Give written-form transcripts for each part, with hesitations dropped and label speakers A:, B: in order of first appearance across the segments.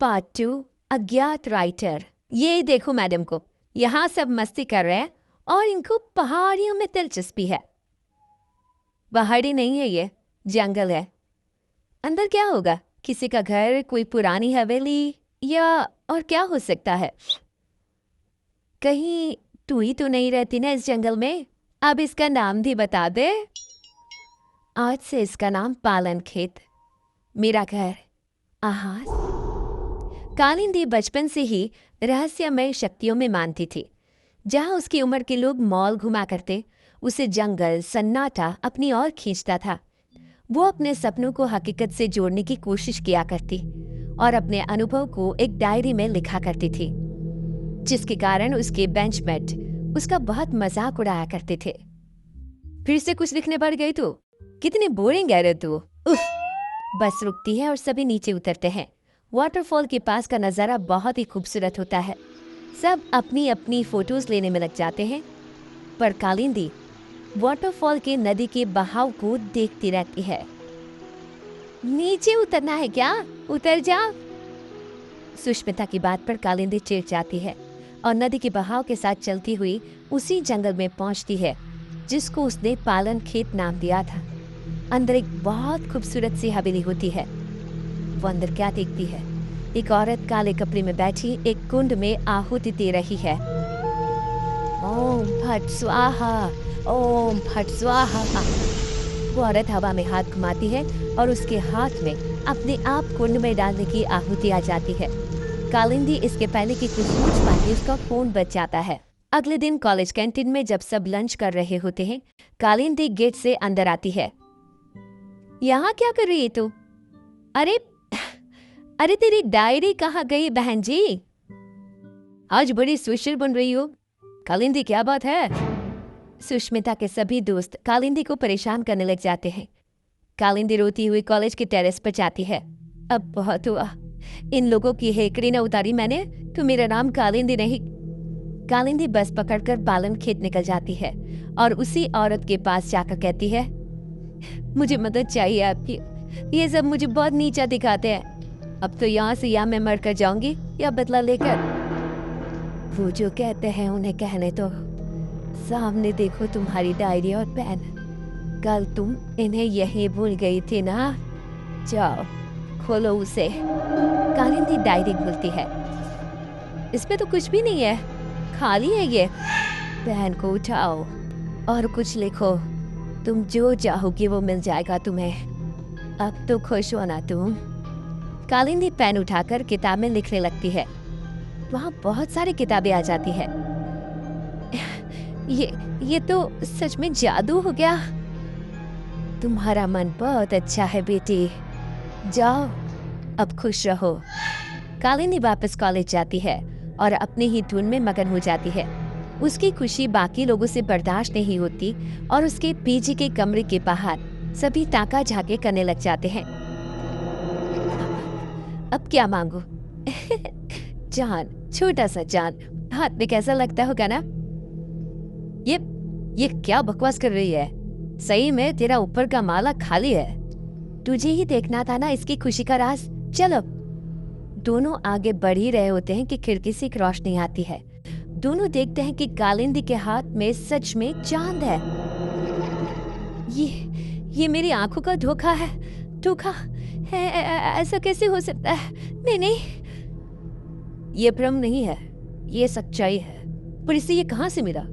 A: Part 2 अज्ञात writer. ये देखो मैडम को, यहाँ सब मस्ती कर रहे हैं और इनको पहाड़ियों में दिलचस्पी है। पहाड़ी नहीं है, ये जंगल है। अंदर क्या होगा? किसी का घर, कोई पुरानी हवेली, या और क्या हो सकता है? कहीं तू ही तो नहीं रहती ना इस जंगल में? अब इसका नाम भी बता दे। आज से इसका नाम पालन खेत, मेरा घर, आहास। कालिंदी बचपन से ही रहस्यमय शक्तियों में मानती थी। जहां उसकी उम्र के लोग मॉल घुमा करते, उसे जंगल सन्नाटा अपनी ओर खींचता था। वो अपने सपनों को हकीकत से जोड़ने की कोशिश किया करती और अपने अनुभव को एक डायरी में लिखा करती थी, जिसके कारण उसके बेंचमेट उसका बहुत मजाक उड़ाया करते थे। फिर से कुछ लिखने पड़ गई तू? कितनी बोरिंग है रे तू। उफ! बस रुकती है और सभी नीचे उतरते हैं। वाटरफॉल के पास का नज़ारा बहुत ही खूबसूरत होता है। सब अपनी अपनी फोटोज लेने में लग जाते हैं, पर कालिंदी वाटरफॉल के नदी के बहाव को देखती रहती है। नीचे उतरना है क्या? उतर जा। सुष्मिता की बात पर कालिंदी चिढ़ जाती है और नदी के बहाव के साथ चलती हुई उसी जंगल में पहुंचती है जिसको उसने पालन खेत नाम दिया था। अंदर एक बहुत खूबसूरत सी हवेली होती है। वो अंदर क्या देखती है? एक औरत काले कपड़े में बैठी एक कुंड में आहुति दे रही है। ओम फट स्वाहा, ओम फट स्वाहा। वो औरत हवा में हाथ घुमाती है और उसके हाथ में अपने आप कुंड में डालने की आहुति आ जाती है। कालिंदी इसके पहले कि कुछ पूछ पाती, उसका फोन बज जाता है। अगले दिन कॉलेज कैंटीन में जब सब लंच कर रहे होते हैं, कालिंदी गेट से अंदर आती है। यहाँ क्या कर रही है तू? अरे अरे तेरी डायरी कहाँ गई बहन जी? आज बड़ी सोशल बन रही हो। कालिंदी क्या बात है? सुष्मिता के सभी दोस्त कालिंदी को परेशान करने लग जाते हैं। कालिंदी रोती हुई कॉलेज के टेरेस पर जाती है। अब बहुत हुआ, इन लोगों की हेकड़ी न उतारी मैंने तो मेरा नाम कालिंदी नहीं। कालिंदी बस पकड़कर पालन खेत निकल जाती है और उसी औरत के पास जाकर कहती है, मुझे मदद चाहिए आपकी। ये सब मुझे बहुत नीचा दिखाते हैं। अब तो यहाँ से या मैं मर कर जाऊंगी या बदला लेकर। वो जो कहते हैं उन्हें कहने तो। सामने देखो तुम्हारी डायरी और पेन। कल तुम इन्हें यहीं भूल गई थी ना? जाओ खोलो उसे। कालिंदी डायरी खोलती है। इसमें तो कुछ भी नहीं है, खाली है ये। पेन को उठाओ और कुछ लिखो। तुम जो चाहोगी वो मिल जाएगा तुम्हें। अब तो खुश हो ना तुम? कालिंदी पेन उठाकर किताब में लिखने लगती है। वहाँ बहुत सारी किताबें आ जाती है। ये तो सच में जादू हो गया। तुम्हारा मन बहुत अच्छा है बेटी, जाओ अब खुश रहो। कालिंदी वापस कॉलेज जाती है और अपने ही धुन में मगन हो जाती है। उसकी खुशी बाकी लोगों से बर्दाश्त नहीं होती और उसके पीजी के कमरे के बाहर सभी ताका झाके करने लग जाते हैं। अब क्या मांगू? जान, छोटा सा जान, हाथ में कैसा लगता होगा ना? ये क्या बकवास कर रही है? सही में तेरा ऊपर का माला खाली है। तुझे ही देखना था ना इसकी खुशी का राज। चलो। दोनों आगे बढ़ ही रहे होते हैं कि खिड़की से एक रोशनी आती है। दोनों देखते हैं कि कालिंदी के हाथ में सच में चांद है। ये मेरी आंखों का धोखा है। धोखा है? ऐसा कैसे हो सकता है? नहीं, ये भ्रम नहीं है, ये सच्चाई है। पर इसे ये कहाँ से मिला?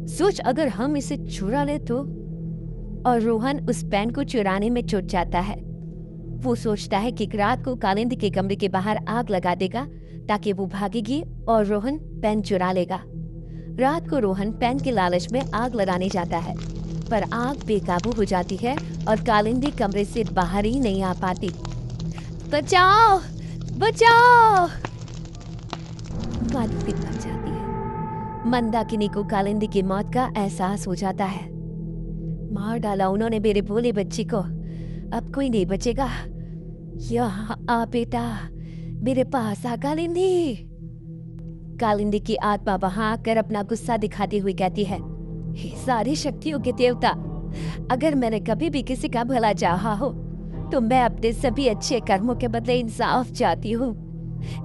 A: सोच, अगर हम इसे चुरा ले तो? और रोहन उस पेन को चुराने में जुट जाता है। वो सोचता है कि रात को कालिंदी के कमरे के बाहर आग लगा देगा ताकि वो भागेगी और रोहन पेन चुरा लेगा। रात को रोहन पेन के लालच में आग लगाने जाता है, पर आग बेकाबू हो जाती है और कालिंदी कमरे से बाहर ही नहीं आ पाती। बचाओ, बचाओ! कालिंदी मर जाती है। मंदाकिनी को कालिंदी की मौत का एहसास हो जाता है। मार डाला उन्होंने मेरे भोले बच्ची को, अब कोई नहीं बचेगा। यहाँ आ बेटा, मेरे पास आ कालिंदी। कालिंदी की आत्मा वहां आकर अपना गुस्सा दिखाती हुई कहती है, हे सारी शक्तियों के देवता, अगर मैंने कभी भी किसी का भला चाहा हो तो मैं अपने सभी अच्छे कर्मों के बदले इंसाफ चाहती हूँ।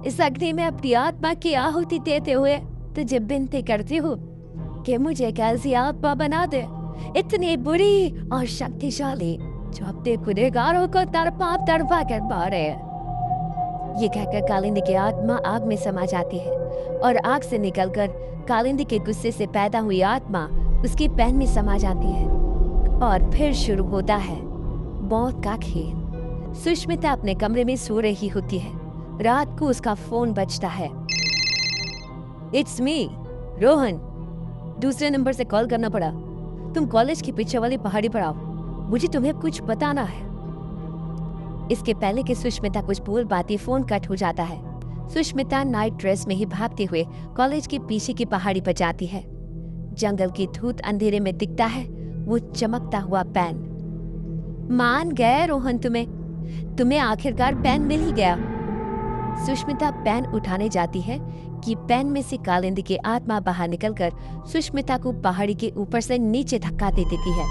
A: इस अग्नि में अपनी आत्मा की आहुति देते हुए तुझे विनती करती हूँ कि मुझे एक ऐसी आत्मा बना दे, इतनी बुरी और शक्तिशाली, जो अपने गुनहगारों को तड़पा कर मारे। ये कहकर कालिंदी की आत्मा आग में समा जाती है और आग से निकलकर कालिंदी के गुस्से से पैदा हुई आत्मा उसकी पैन में समा जाती है और फिर शुरू होता है मौत का खेल। सुष्मिता अपने कमरे में सो रही होती है। रात को उसका फोन बजता है। इट्स मी रोहन, दूसरे नंबर से कॉल करना पड़ा। तुम कॉलेज के पीछे वाली पहाड़ी पर आओ, मुझे तुम्हें कुछ बताना है। इसके पहले कि सुष्मिता कुछ बोल पाती फोन कट हो जाता है। सुष्मिता नाइट ड्रेस में ही भागते हुए कॉलेज के पीछे की पहाड़ी पर जाती है। जंगल की धूत अंधेरे में दिखता है वो चमकता हुआ पेन। मान गए रोहन, तुम्हें आखिरकार पेन मिल ही गया। सुष्मिता पेन उठाने जाती है कि पेन में से कालिंदी की आत्मा बाहर निकलकर सुष्मिता को पहाड़ी के ऊपर से नीचे धक्का दे देती है।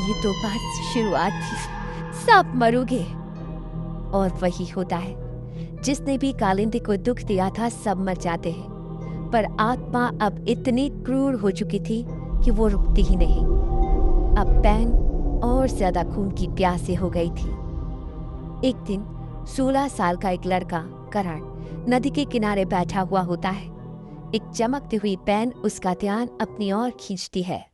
A: ये तो बस शुरुआत थी, सब मरोगे। और वही होता है, जिसने भी कालिंदी को दुख दिया था सब मर जाते हैं। पर आत्मा अब इतनी क्रूर हो चुकी थी कि वो रुकती ही नहीं। अब पेन और ज्यादा खून की प्यासे हो गई थी। एक दिन 16 साल का एक लड़का करण नदी के किनारे बैठा हुआ होता है। एक चमकती हुई पेन उसका ध्यान अपनी ओर खींचती है।